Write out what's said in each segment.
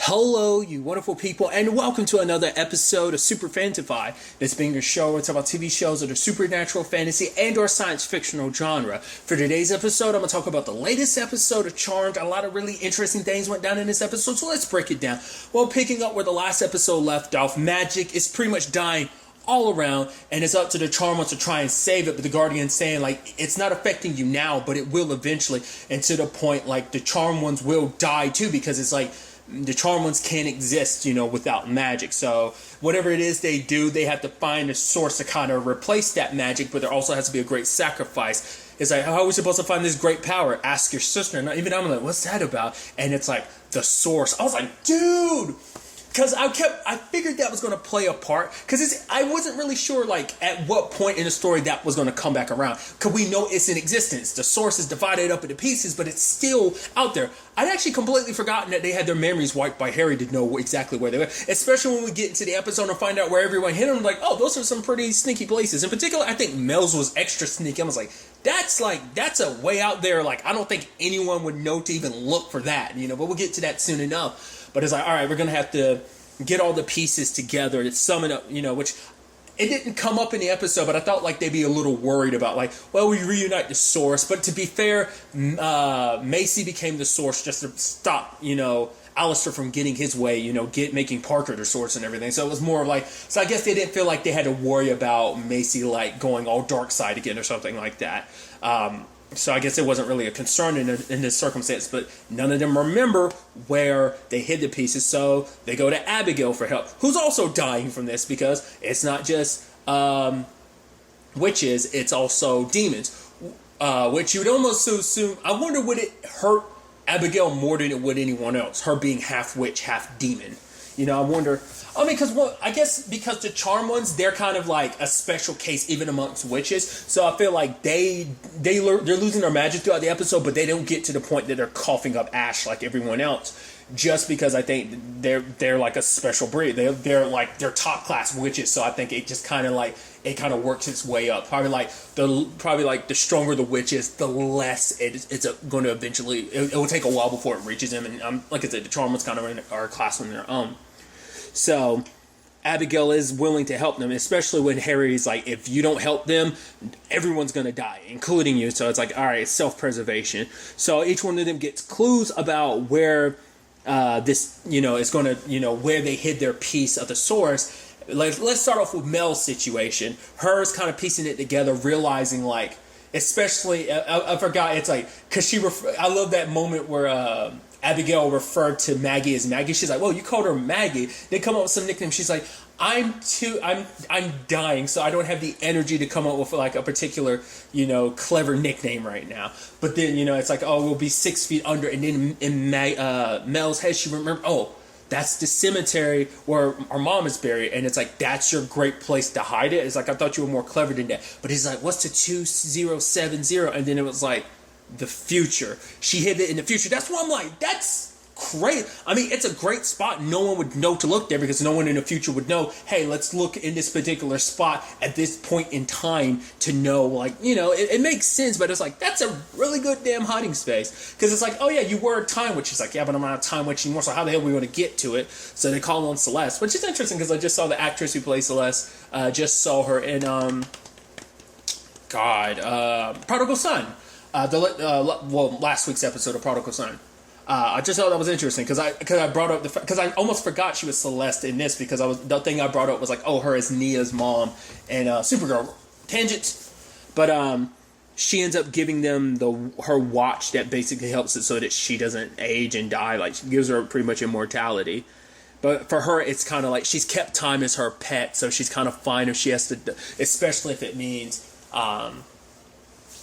Hello, you wonderful people, and welcome to another episode of Super-Fanta-Fi. This being a show where it's about TV shows of the supernatural, fantasy, and or science fictional genre. For today's episode, I'm going to talk about the latest episode of Charmed. A lot of really interesting things went down in this episode, so let's break it down. Well, picking up where the last episode left off, magic is pretty much dying all around, and it's up to the Charmed ones to try and save it, but the Guardian's saying, like, it's not affecting you now, but it will eventually, and to the point, like, the Charmed ones will die too, because it's like, the Charmed ones can't exist, without magic. So whatever it is they do, they have to find a source to kind of replace that magic, but there also has to be a great sacrifice. It's like, how are we supposed to find this great power? Ask your sister. And even I'm like, what's that about? And it's like, the source. I was like, dude! Because I figured that was going to play a part. Because I wasn't really sure, like, at what point in the story that was going to come back around. Because we know it's in existence. The source is divided up into pieces, but it's still out there. I'd actually completely forgotten that they had their memories wiped by Harry to know exactly where they were. Especially when we get into the episode and find out where everyone hit them. Like, oh, those are some pretty sneaky places. In particular, I think Mel's was extra sneaky. I was like, that's a way out there. Like, I don't think anyone would know to even look for that, but we'll get to that soon enough. But it's like, all right, we're going to have to get all the pieces together to sum it up, which it didn't come up in the episode, but I felt like they'd be a little worried about, like, well, we reunite the source. But to be fair, Macy became the source just to stop, Alistair from getting his way, making Parker the source and everything. So it was more like, so I guess they didn't feel like they had to worry about Macy, like, going all dark side again or something like that. So I guess it wasn't really a concern in this circumstance, but none of them remember where they hid the pieces, so they go to Abigail for help, who's also dying from this because it's not just witches, it's also demons, which you would almost assume. I wonder, would it hurt Abigail more than it would anyone else, her being half witch, half demon? I wonder. I mean, because the Charmed ones, they're kind of like a special case even amongst witches. So I feel like they're losing their magic throughout the episode, but they don't get to the point that they're coughing up ash like everyone else. Just because I think they're like a special breed. They're top class witches. So I think it just kind of works its way up. Probably like the stronger the witch is, the less it's going to eventually. It will take a while before it reaches them. And like I said, the Charmed ones kind of are a class on their own. So Abigail is willing to help them, especially when Harry's like, if you don't help them, everyone's going to die, including you. So it's like, all right, it's self-preservation. So each one of them gets clues about where this, is going to, where they hid their piece of the source. Let's start off with Mel's situation. Hers kind of piecing it together, realizing, like, especially, I forgot, it's like, because I love that moment where Abigail referred to Maggie as Maggie. She's like, "Whoa, you called her Maggie." They come up with some nickname. She's like, I'm dying, so I don't have the energy to come up with like a particular, clever nickname right now. But then, it's like, oh, we'll be 6 feet under. And then in Mel's head, she remembered, oh, that's the cemetery where our mom is buried. And it's like, that's your great place to hide it. It's like, I thought you were more clever than that. But he's like, what's the 2070? And then it was like, the future. She hid it in the future. That's why I'm like, that's great. I mean, it's a great spot. No one would know to look there because no one in the future would know, hey, let's look in this particular spot at this point in time to know, like, it makes sense, but it's like, that's a really good damn hiding space. Because it's like, oh yeah, you were a time witch. She's like, yeah, but I'm not a time witch anymore, so how the hell are we going to get to it? So they call on Celeste, which is interesting because I just saw the actress who plays Celeste, just saw her in, Prodigal Son. Last week's episode of Prodigal Son. I just thought that was interesting because I brought up because I almost forgot she was Celeste in this because the thing I brought up was like, oh, her as Nia's mom and Supergirl tangents, but she ends up giving them her watch that basically helps it so that she doesn't age and die. Like, she gives her pretty much immortality. But for her, it's kind of like she's kept time as her pet, so she's kind of fine if she has to, especially if it means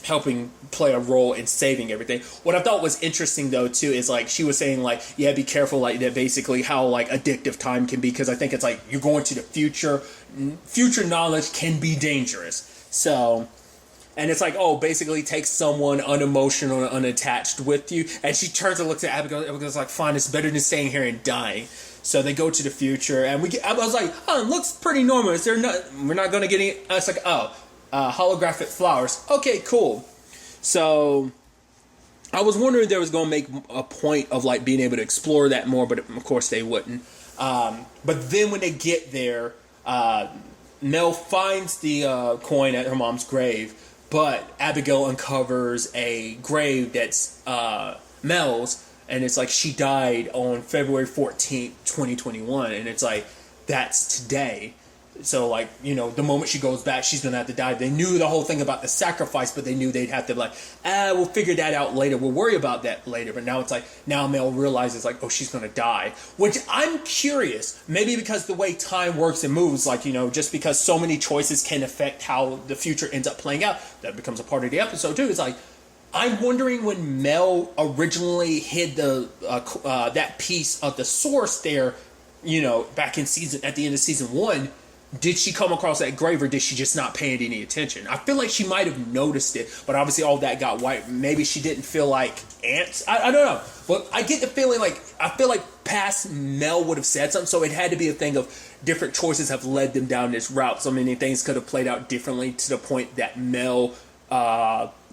helping play a role in saving everything. What I thought was interesting though too is like she was saying like, yeah, be careful, like that basically how like addictive time can be, because I think it's like you're going to the future knowledge can be dangerous. So, and it's like, oh, basically take someone unemotional and unattached with you. And she turns and looks at Abigail. Abigail's like, fine, it's better than staying here and dying. So they go to the future, and I was like, oh, it looks pretty normal. We're not going to get any. It's like, oh, holographic flowers. Okay, cool. So I was wondering if they was going to make a point of like being able to explore that more, but of course they wouldn't. But then when they get there, Mel finds the coin at her mom's grave, but Abigail uncovers a grave that's Mel's, and it's like she died on February 14th, 2021, and it's like, that's today. So, like, you know, the moment she goes back, she's going to have to die. They knew the whole thing about the sacrifice, but they knew they'd have to, like, we'll figure that out later. We'll worry about that later. But now it's like, now Mel realizes, like, oh, she's going to die. Which I'm curious. Maybe because the way time works and moves, like, you know, just because so many choices can affect how the future ends up playing out, that becomes a part of the episode, too. It's like, I'm wondering when Mel originally hid the that piece of the source there, you know, back in at the end of season 1, did she come across that grave, or did she just not pay any attention? I feel like she might have noticed it, but obviously all that got wiped. Maybe she didn't feel like ants. I don't know. But I get the feeling like, I feel like past Mel would have said something, so it had to be a thing of different choices have led them down this route. So many things could have played out differently to the point that Mel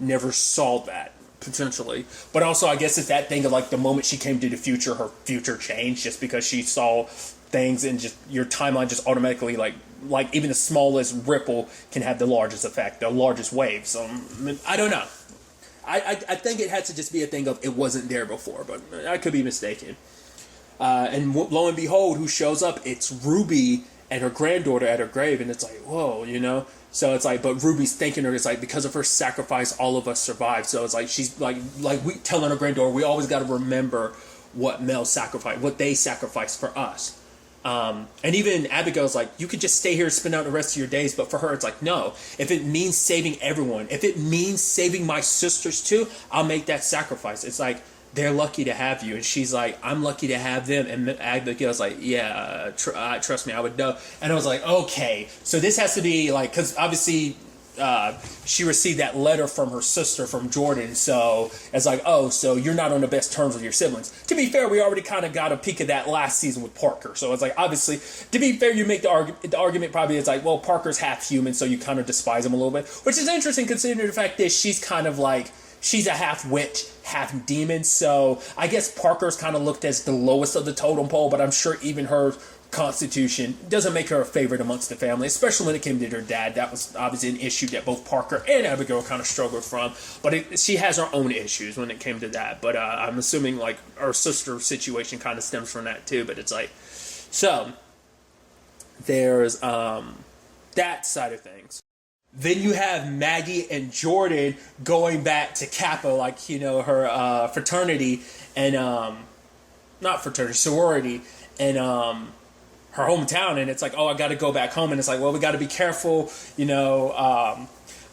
never saw that, potentially. But also, I guess it's that thing of like the moment she came to the future, her future changed just because she saw things, and just your timeline just automatically like even the smallest ripple can have the largest effect, the largest wave. So I don't know. I think it had to just be a thing of it wasn't there before, but I could be mistaken. And lo and behold, who shows up? It's Ruby and her granddaughter at her grave, and it's like, whoa, you know. So it's like, but Ruby's thanking her. It's like, because of her sacrifice, all of us survived. So it's like she's like we telling her granddaughter, we always got to remember what Mel sacrificed, what they sacrificed for us. And even Abigail's like, you could just stay here and spend out the rest of your days. But for her, it's like, no. If it means saving everyone, if it means saving my sisters too, I'll make that sacrifice. It's like, they're lucky to have you. And she's like, I'm lucky to have them. And Abigail's like, yeah, trust me, I would know. And I was like, okay. So this has to be like, because obviously she received that letter from her sister, from Jordan. So it's like, oh, so you're not on the best terms with your siblings. To be fair, we already kind of got a peek of that last season with Parker. So it's like, obviously, to be fair, you make the argument probably is like, well, Parker's half human, so you kind of despise him a little bit. Which is interesting considering the fact that she's kind of like, she's a half witch, half demon. So I guess Parker's kind of looked as the lowest of the totem pole, but I'm sure even her constitution doesn't make her a favorite amongst the family, especially when it came to her dad. That was obviously an issue that both Parker and Abigail kind of struggled from, but she has her own issues when it came to that. But I'm assuming like her sister situation kind of stems from that too. But it's like, so there's that side of things. Then you have Maggie and Jordan going back to Kappa, like, you know, her fraternity, and not fraternity, sorority, and her hometown. And it's like, oh, I got to go back home. And it's like, well, we got to be careful, you know.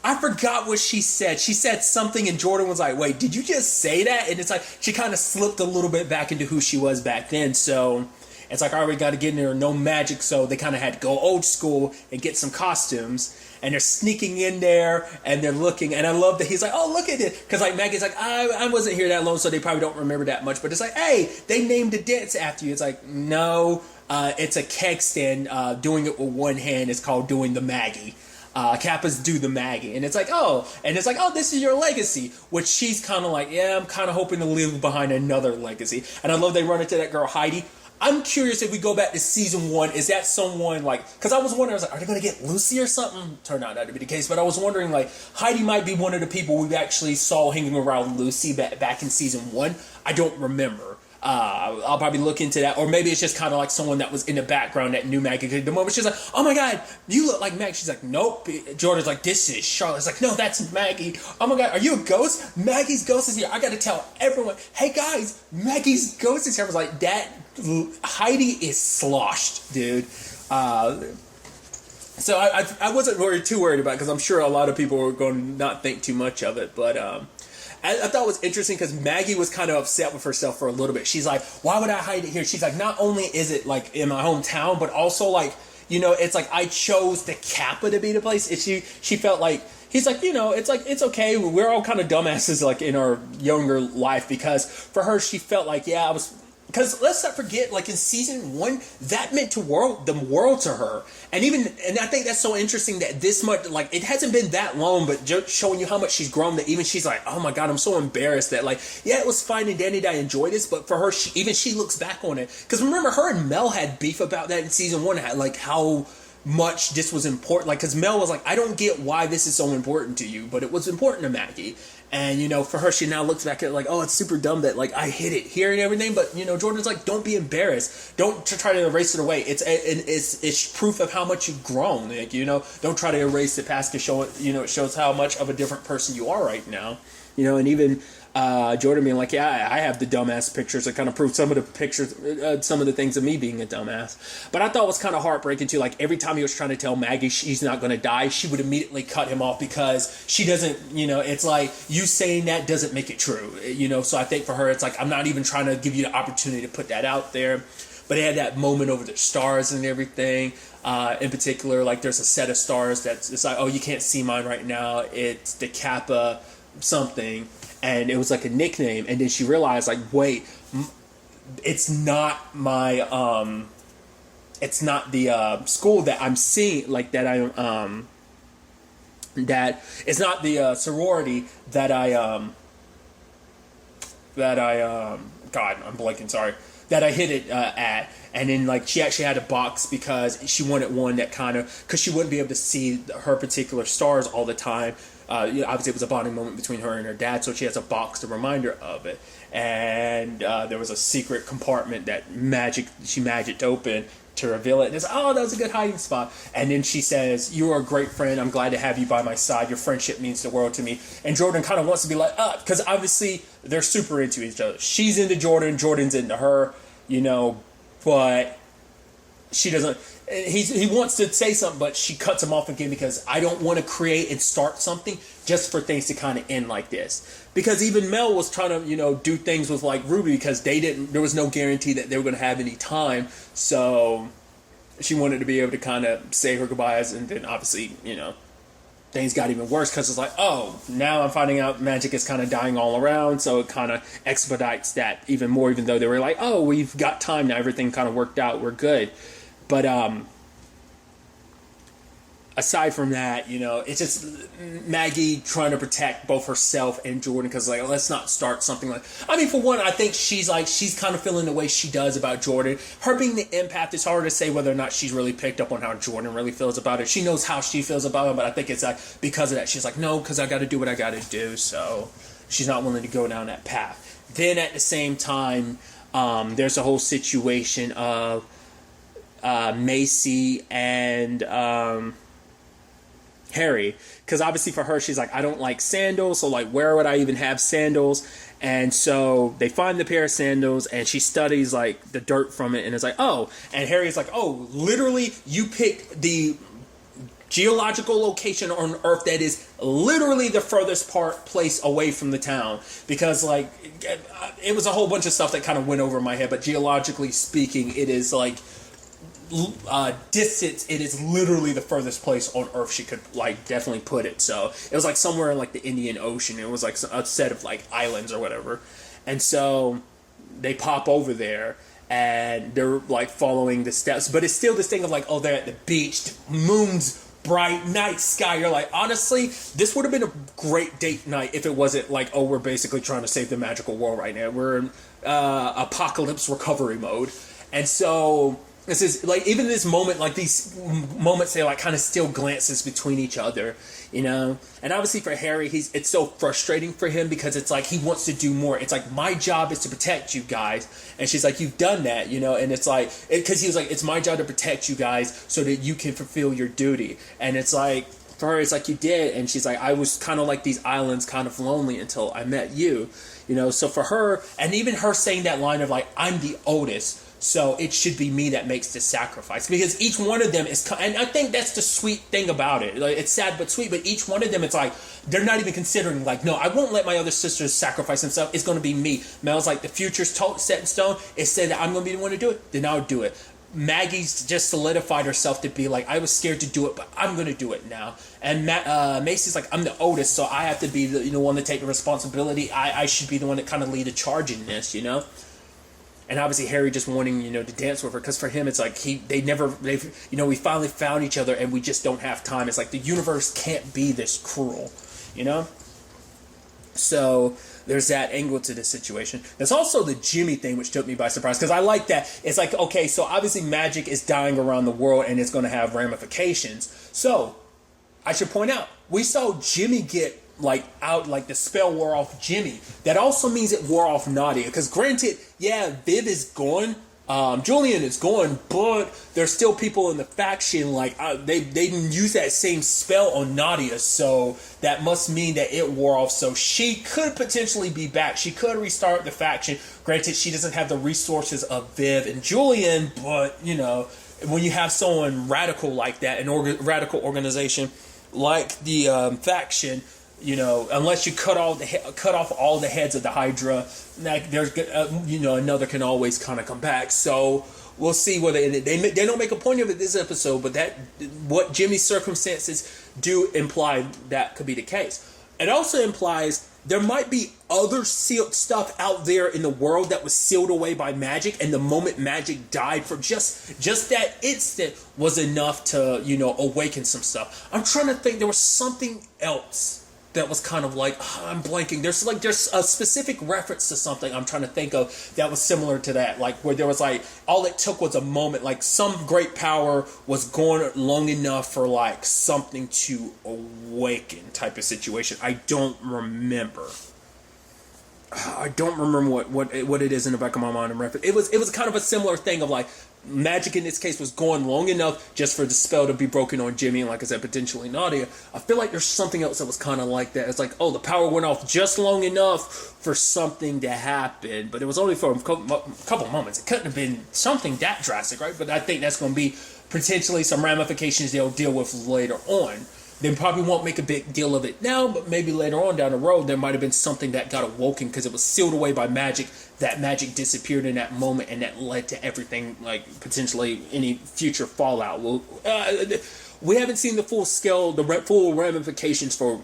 I forgot what she said. She said something, and Jordan was like, wait, did you just say that? And it's like, she kind of slipped a little bit back into who she was back then. So it's like, all right, we got to get in there, no magic. So they kind of had to go old school and get some costumes. And they're sneaking in there, and they're looking, and I love that he's like, oh, look at it, because like Maggie's like, I wasn't here that long, so they probably don't remember that much, but it's like, hey, they named the dance after you. It's like, no, it's a keg stand, doing it with one hand is called doing the Maggie. Kappas do the Maggie, and it's like, oh, and it's like, oh, this is your legacy, which she's kind of like, yeah, I'm kind of hoping to leave behind another legacy. And I love they run into that girl Heidi. I'm curious if we go back to season 1, is that someone like, because I was wondering, I was like, are they going to get Lucy or something? Turned out not to be the case, but I was wondering, like, Heidi might be one of the people we actually saw hanging around Lucy back in season 1. I don't remember. I'll probably look into that, or maybe it's just kind of like someone that was in the background that knew Maggie. The moment she's like, oh my god, you look like Maggie. She's like, nope. Jordan's like, this is Charlotte. It's like, no, that's Maggie. Oh my god, are you a ghost? Maggie's ghost is here. I gotta tell everyone, hey guys, Maggie's ghost is here. I was like, that Heidi is sloshed, dude. So I wasn't really too worried about it, because I'm sure a lot of people were going to not think too much of it, but I thought it was interesting because Maggie was kind of upset with herself for a little bit. She's like, why would I hide it here? She's like, not only is it like in my hometown, but also like, you know, it's like I chose the Kappa to be the place. She felt like, he's like, you know, it's like, it's okay. We're all kind of dumbasses like in our younger life, because for her, she felt like, yeah, because let's not forget, like in season 1, that meant the world to her, and I think that's so interesting that this much, like it hasn't been that long, but just showing you how much she's grown. That even she's like, oh my god, I'm so embarrassed that like, yeah, it was fine and dandy, I enjoyed this, but for her, she looks back on it, because remember, her and Mel had beef about that in season 1, like how much this was important, like because Mel was like, I don't get why this is so important to you, but it was important to Maggie. And, for her, she now looks back at it like, oh, it's super dumb that, like, I hit it here and everything. But, Jordan's like, don't be embarrassed. Don't try to erase it away. It's proof of how much you've grown. Like, don't try to erase the past to show it, it shows how much of a different person you are right now. And even Jordan being like, yeah, I have the dumbass pictures that kind of prove some of the pictures, some of the things of me being a dumbass. But I thought it was kind of heartbreaking too. Like every time he was trying to tell Maggie she's not going to die, she would immediately cut him off because she doesn't, it's like you saying that doesn't make it true, So I think for her, it's like, I'm not even trying to give you the opportunity to put that out there. But they had that moment over the stars and everything. In particular, like there's a set of stars it's like, oh, you can't see mine right now. It's the Kappa something. And it was like a nickname, and then she realized, like, wait, it's not my, it's not the school that I'm seeing, like that that it's not the sorority that God, I'm blanking, sorry, that I hit it at. And then, like, she actually had a box because she wanted one that because she wouldn't be able to see her particular stars all the time. Obviously, it was a bonding moment between her and her dad, so she has a box to remind her of it. And there was a secret compartment that she magicked open to reveal it. And it's, oh, that was a good hiding spot. And then she says, you are a great friend. I'm glad to have you by my side. Your friendship means the world to me. And Jordan kind of wants to be like, because obviously they're super into each other. She's into Jordan. Jordan's into her, but she doesn't. He wants to say something, but she cuts him off again because I don't want to create and start something just for things to kind of end like this. Because even Mel was trying to, do things with like Ruby because there was no guarantee that they were going to have any time. So she wanted to be able to kind of say her goodbyes, and then obviously, things got even worse because it's like, oh, now I'm finding out magic is kind of dying all around, so it kind of expedites that even more, even though they were like, oh, we've got time now, everything kind of worked out, we're good. But aside from that, it's just Maggie trying to protect both herself and Jordan because, like, let's not start something like... I mean, for one, I think she's kind of feeling the way she does about Jordan. Her being the empath, it's hard to say whether or not she's really picked up on how Jordan really feels about it. She knows how she feels about him, but I think it's like because of that, she's like, no, because I got to do what I got to do, so she's not willing to go down that path. Then at the same time, there's a whole situation of Macy and Harry, because obviously for her, she's like, I don't like sandals, so like where would I even have sandals? And so they find the pair of sandals, and she studies like the dirt from it, and it's like, oh, and Harry's like, oh, literally you picked the geological location on Earth that is literally the furthest place away from the town, because like it was a whole bunch of stuff that kind of went over my head, but geologically speaking, it is like distance, it is literally the furthest place on Earth she could like definitely put it. So it was like somewhere in like the Indian Ocean. It was like a set of like islands or whatever, and so they pop over there and they're like following the steps, but it's still this thing of like, oh, they're at the beach, moon's bright, night sky. You're like, honestly, this would have been a great date night if it wasn't like, oh, we're basically trying to save the magical world right now, we're in apocalypse recovery mode. And so this is like, even this moment, like these moments, they like kind of still glances between each other, and obviously for Harry, it's so frustrating for him because it's like he wants to do more. It's like, my job is to protect you guys, and she's like, you've done that, and it's like, because he was like, it's my job to protect you guys so that you can fulfill your duty. And it's like, for her, it's like, you did. And she's like, I was kind of like these islands, kind of lonely until I met you, so for her, and even her saying that line of like, I'm the oldest, so it should be me that makes the sacrifice, because each one of them is, and I think that's the sweet thing about it. Like, it's sad but sweet, but each one of them, it's like they're not even considering like, no, I won't let my other sisters sacrifice themselves. It's going to be me. Mel's like, the future's set in stone. It said that I'm going to be the one to do it. Then I'll do it. Maggie's just solidified herself to be like, I was scared to do it, but I'm going to do it now. And Macy's like, I'm the oldest, so I have to be the one to take the responsibility. I should be the one that kind of lead a charge in this, and obviously Harry just wanting, to dance with her, because for him it's like we finally found each other and we just don't have time. It's like the universe can't be this cruel, So there's that angle to this situation. There's also the Jimmy thing, which took me by surprise, because I like that. It's like, okay, so obviously magic is dying around the world and it's going to have ramifications. So I should point out, we saw Jimmy get the spell wore off Jimmy. That also means it wore off Nadia, because granted, yeah, Viv is gone, Julian is gone, but there's still people in the faction, they didn't use that same spell on Nadia, so that must mean that it wore off, so she could potentially be back. She could restart the faction. Granted, she doesn't have the resources of Viv and Julian, but, when you have someone radical like that, radical organization like the faction, unless you cut off all the heads of the Hydra, there's another can always kind of come back. So we'll see whether they don't make a point of it this episode, but what Jimmy's circumstances do imply that could be the case. It also implies there might be other sealed stuff out there in the world that was sealed away by magic, and the moment magic died for just that instant was enough to awaken some stuff. I'm trying to think. There was something else that was kind of I'm blanking. There's a specific reference to something I'm trying to think of that was similar to that, where there was all it took was a moment, some great power was gone long enough for something to awaken type of situation. I don't remember what it is in the back of my mind. It was kind of a similar thing of magic in this case was going long enough just for the spell to be broken on Jimmy and, like I said, potentially Nadia. I feel like there's something else that was kind of like that. It's the power went off just long enough for something to happen, but it was only for a couple moments. It couldn't have been something that drastic, right? But I think that's going to be potentially some ramifications they'll deal with later on. They probably won't make a big deal of it now, but maybe later on down the road, there might have been something that got awoken because it was sealed away by magic. That magic disappeared in that moment, and that led to everything, potentially any future fallout. We haven't seen the full scale, the full ramifications for,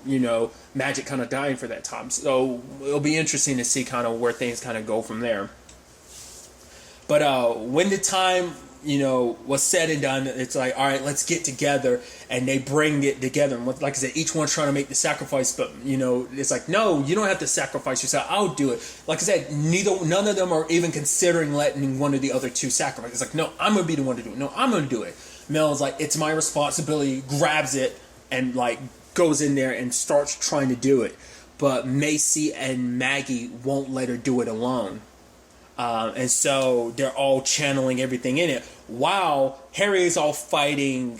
magic kind of dying for that time. So it'll be interesting to see kind of where things kind of go from there. But when the time was said and done, it's all right, let's get together, and they bring it together. And like I said, each one's trying to make the sacrifice, but it's no, you don't have to sacrifice yourself. I'll do it. Like I said, none of them are even considering letting one of the other two sacrifice. It's no, I'm gonna be the one to do it. No, I'm gonna do it. Mel's it's my responsibility. Grabs it and goes in there and starts trying to do it. But Macy and Maggie won't let her do it alone. And so they're all channeling everything in it, while Harry is all fighting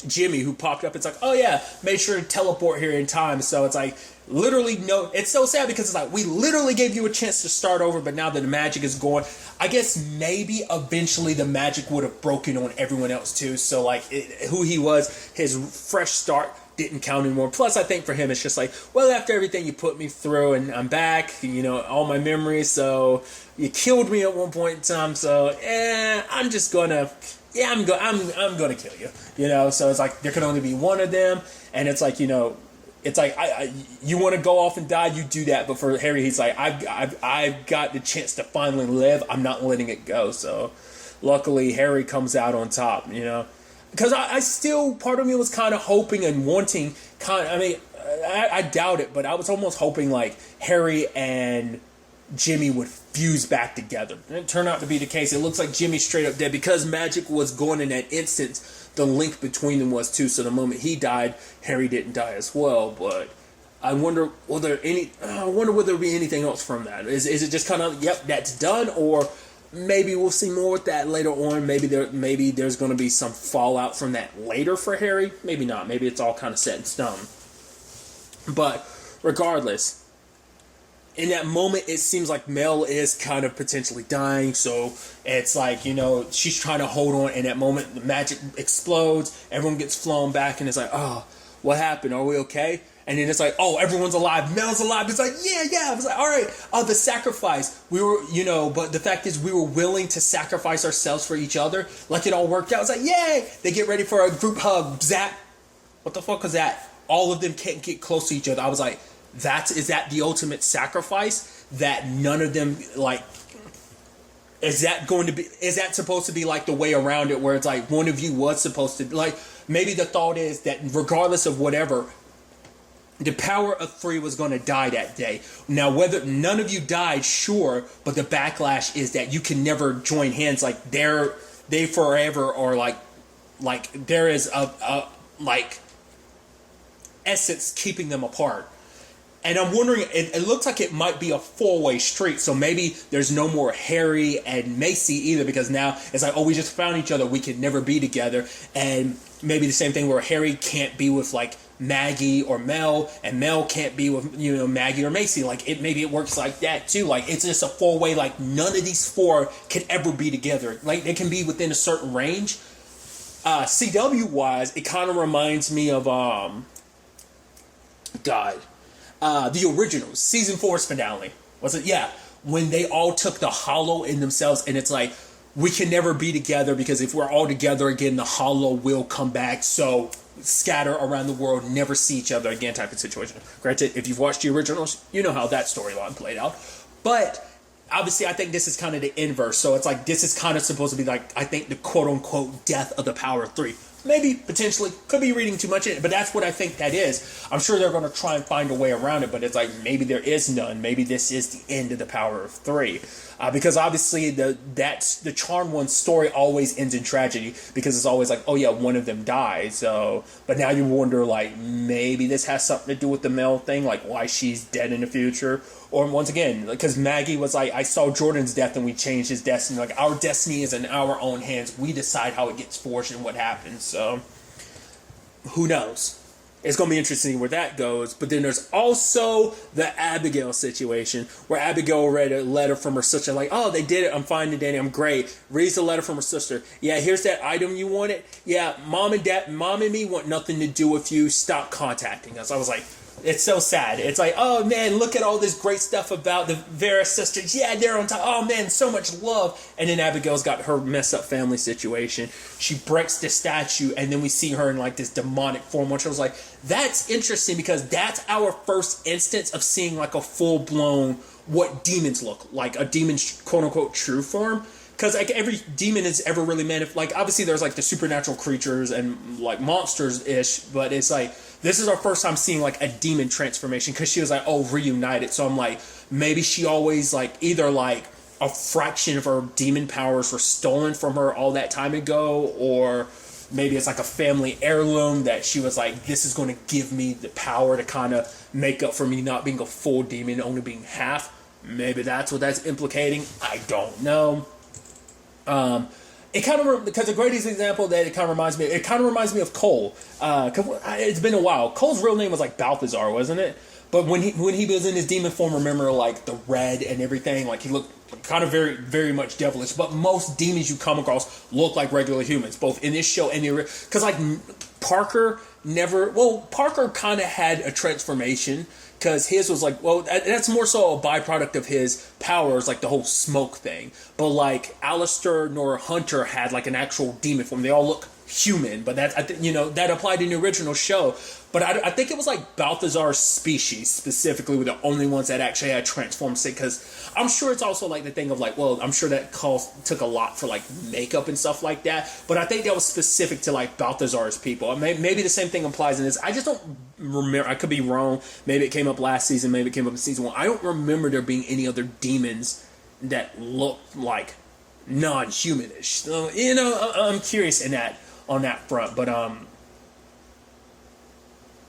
Jimmy, who popped up. It's oh yeah, make sure to teleport here in time. So it's literally no. It's so sad because it's we literally gave you a chance to start over, but now that the magic is gone, I guess maybe eventually the magic would have broken on everyone else too. So who he was, his fresh start didn't count anymore. Plus, I think for him, it's just well, after everything you put me through, and I'm back, all my memories, so you killed me at one point in time, so, I'm just gonna, I'm gonna kill you, so it's there can only be one of them, and it's it's you want to go off and die, you do that, but for Harry, he's I've got the chance to finally live, I'm not letting it go, so luckily, Harry comes out on top, Because I still, part of me was kind of hoping and wanting, I doubt it, but I was almost hoping Harry and Jimmy would fuse back together. And it turned out to be the case. It looks like Jimmy straight up dead because magic was going in that instant. The link between them was too. So the moment he died, Harry didn't die as well. But I wonder, will there be anything else from that? Is it just kind of, yep, that's done, or maybe we'll see more with that later on. Maybe there's going to be some fallout from that later for Harry. Maybe not. Maybe it's all kind of set in stone. But regardless, in that moment, it seems like Mel is kind of potentially dying. So it's she's trying to hold on. In that moment, the magic explodes. Everyone gets flown back, and it's oh, what happened? Are we okay? And then it's oh, everyone's alive. Mel's alive. It's yeah. I was all right. The sacrifice. We were, but the fact is we were willing to sacrifice ourselves for each other. It all worked out. It's yay. They get ready for a group hug. Zap. What the fuck is that? All of them can't get close to each other. I was is that the ultimate sacrifice? That none of them, Is that supposed to be like the way around it, where it's like one of you was supposed to, like, maybe the thought is that regardless of whatever, the power of 3 was going to die that day. Now, whether none of you died, sure, but the backlash is that you can never join hands. Like, they forever are like there is a like essence keeping them apart. And I'm wondering, it looks like it might be a 4-way street. So maybe there's no more Harry and Macy either, because now it's like, oh, we just found each other, we could never be together. And maybe the same thing where Harry can't be with like Maggie or Mel, and Mel can't be with, you know, Maggie or Macy. Like, maybe it works like that too. Like, it's just a 4-way. Like, none of these 4 can ever be together. Like, they can be within a certain range. CW wise, it kind of reminds me of the originals, season 4's finale. Was it? Yeah, when they all took the hollow in themselves, and it's like, we can never be together because if we're all together again, the hollow will come back. So scatter around the world, never see each other again, type of situation. Granted, if you've watched the originals, you know how that storyline played out. But obviously, I think this is kind of the inverse. So it's like, this is kind of supposed to be like, I think, the quote unquote death of the power of 3. Maybe, potentially, could be reading too much in it, but that's what I think that is. I'm sure they're going to try and find a way around it, but it's like, maybe there is none. Maybe this is the end of the power of 3. Because obviously, the Charmed One's story always ends in tragedy, because it's always like, oh yeah, one of them dies. So, but now you wonder, like, maybe this has something to do with the Mel thing, like why she's dead in the future. Or once again, because Maggie was like, I saw Jordan's death and we changed his destiny. Like, our destiny is in our own hands. We decide how it gets forged and what happens. So, who knows? It's going to be interesting where that goes. But then there's also the Abigail situation, where Abigail read a letter from her sister, like, oh, they did it. I'm fine today. I'm great. Reads the letter from her sister. Yeah, here's that item you wanted. Yeah, mom and me want nothing to do with you. Stop contacting us. I was like, it's so sad. It's like, oh man, look at all this great stuff about the Vera sisters. Yeah, they're on top. Oh man, so much love. And then Abigail's got her messed up family situation. She breaks the statue, and then we see her in like this demonic form, which I was like, that's interesting, because that's our first instance of seeing like a full-blown what demons look like, a demon's quote-unquote true form. Because like every demon is ever really like, obviously there's like the supernatural creatures and like monsters-ish, but it's like, this is our first time seeing like a demon transformation, because she was like, oh, reunited. So I'm like, maybe she always like either like a fraction of her demon powers were stolen from her all that time ago, or maybe it's like a family heirloom that she was like, this is going to give me the power to kind of make up for me not being a full demon, only being half. Maybe that's what that's implicating. I don't know. It kind of, because the greatest example that it kind of reminds me of Cole. It's been a while. Cole's real name was like Balthazar, wasn't it? But when he was in his demon form, remember, like the red and everything, like he looked kind of very, very much devilish. But most demons you come across look like regular humans, both in this show and the, because like Parker kind of had a transformation. Because his was like, well, that's more so a byproduct of his powers, like the whole smoke thing. But like Alistair nor Hunter had like an actual demon form. They all look human, but that that applied in the original show. But I think it was like Balthazar's species specifically were the only ones that actually had transformed state. Because I'm sure it's also like the thing of like, well, I'm sure that took a lot for like makeup and stuff like that. But I think that was specific to like Balthazar's people. Maybe the same thing applies in this. I just don't remember. I could be wrong. Maybe it came up last season. Maybe it came up in season 1. I don't remember there being any other demons that looked like non-humanish. So, I'm curious on that front. But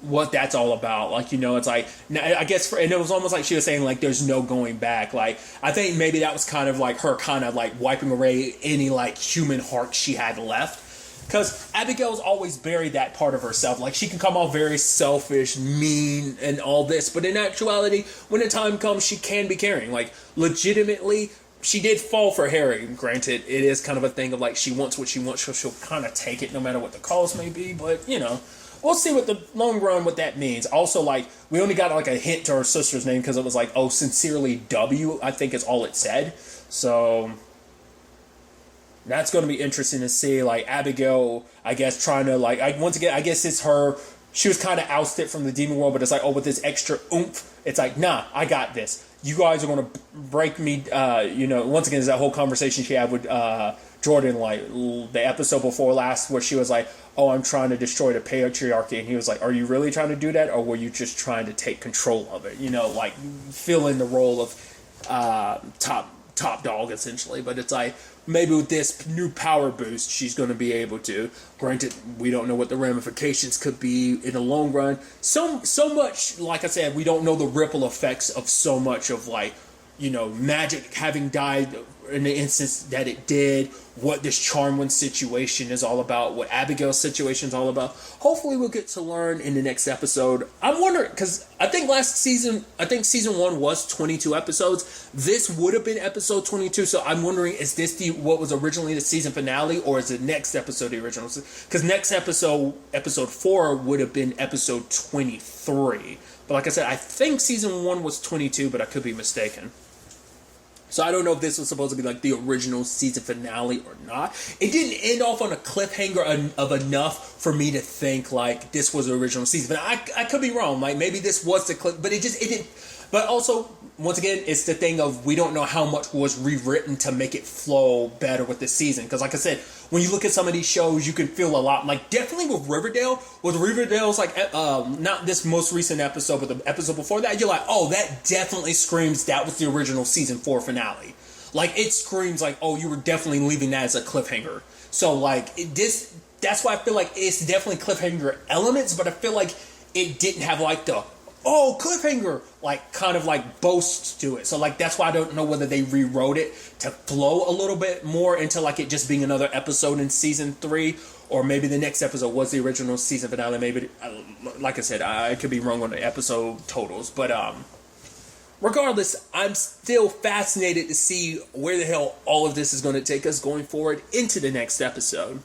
what that's all about, like, it's like, I guess, and it was almost like she was saying, like, there's no going back. Like, I think maybe that was kind of like her kind of like wiping away any like human heart she had left, because Abigail's always buried that part of herself. Like, she can come off very selfish, mean, and all this, but in actuality, when the time comes, she can be caring. Like, legitimately, she did fall for Harry. Granted, it is kind of a thing of like, she wants what she wants, so she'll kind of take it no matter what the cost may be. But we'll see what the long run what that means. Also, like, we only got like a hint to her sister's name because it was like, oh, sincerely W, I think is all it said. So that's going to be interesting to see. Like, Abigail, I guess, trying to like, once again, I guess it's her. She was kind of ousted from the demon world, but it's like, oh, with this extra oomph, it's like, nah, I got this. you guys are going to break me, once again, is that whole conversation she had with Jordan, like the episode before last, where she was like, oh, I'm trying to destroy the patriarchy. And he was like, are you really trying to do that? Or were you just trying to take control of it? Like fill in the role of top dog, essentially. But it's like, maybe with this new power boost, she's going to be able to. Granted, we don't know what the ramifications could be in the long run. So much, like I said, we don't know the ripple effects of so much of magic having died in the instance that it did, what this Charmwind situation is all about, what Abigail's situation is all about. Hopefully we'll get to learn in the next episode. I'm wondering, because I think season 1 was 22 episodes. This would have been episode 22, so I'm wondering, is this what was originally the season finale, or is the next episode the original? Because next episode 4, would have been episode 23. But like I said, I think season 1 was 22, but I could be mistaken. So I don't know if this was supposed to be like the original season finale or not. It didn't end off on a cliffhanger of enough for me to think like this was the original season. But I could be wrong. Like maybe this was the clip, but it didn't. But also, once again, it's the thing of we don't know how much was rewritten to make it flow better with the season. Because like I said, when you look at some of these shows, you can feel a lot. Like definitely with Riverdale, Riverdale's like not this most recent episode, but the episode before that, you're like, oh, that definitely screams that was the original season 4 finale. Like it screams like, oh, you were definitely leaving that as a cliffhanger. So like that's why I feel like it's definitely cliffhanger elements, but I feel like it didn't have like the cliffhanger, like kind of like boasts to it. So like that's why I don't know whether they rewrote it to flow a little bit more into like it just being another episode in season 3, or maybe the next episode was the original season finale. Maybe, like I said, I could be wrong on the episode totals, but regardless, I'm still fascinated to see where the hell all of this is going to take us going forward into the next episode.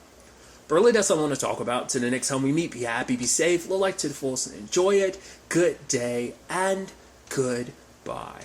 But really, that's all I want to talk about. Till the next time we meet, be happy, be safe, live life to the fullest, and enjoy it. Good day, and goodbye.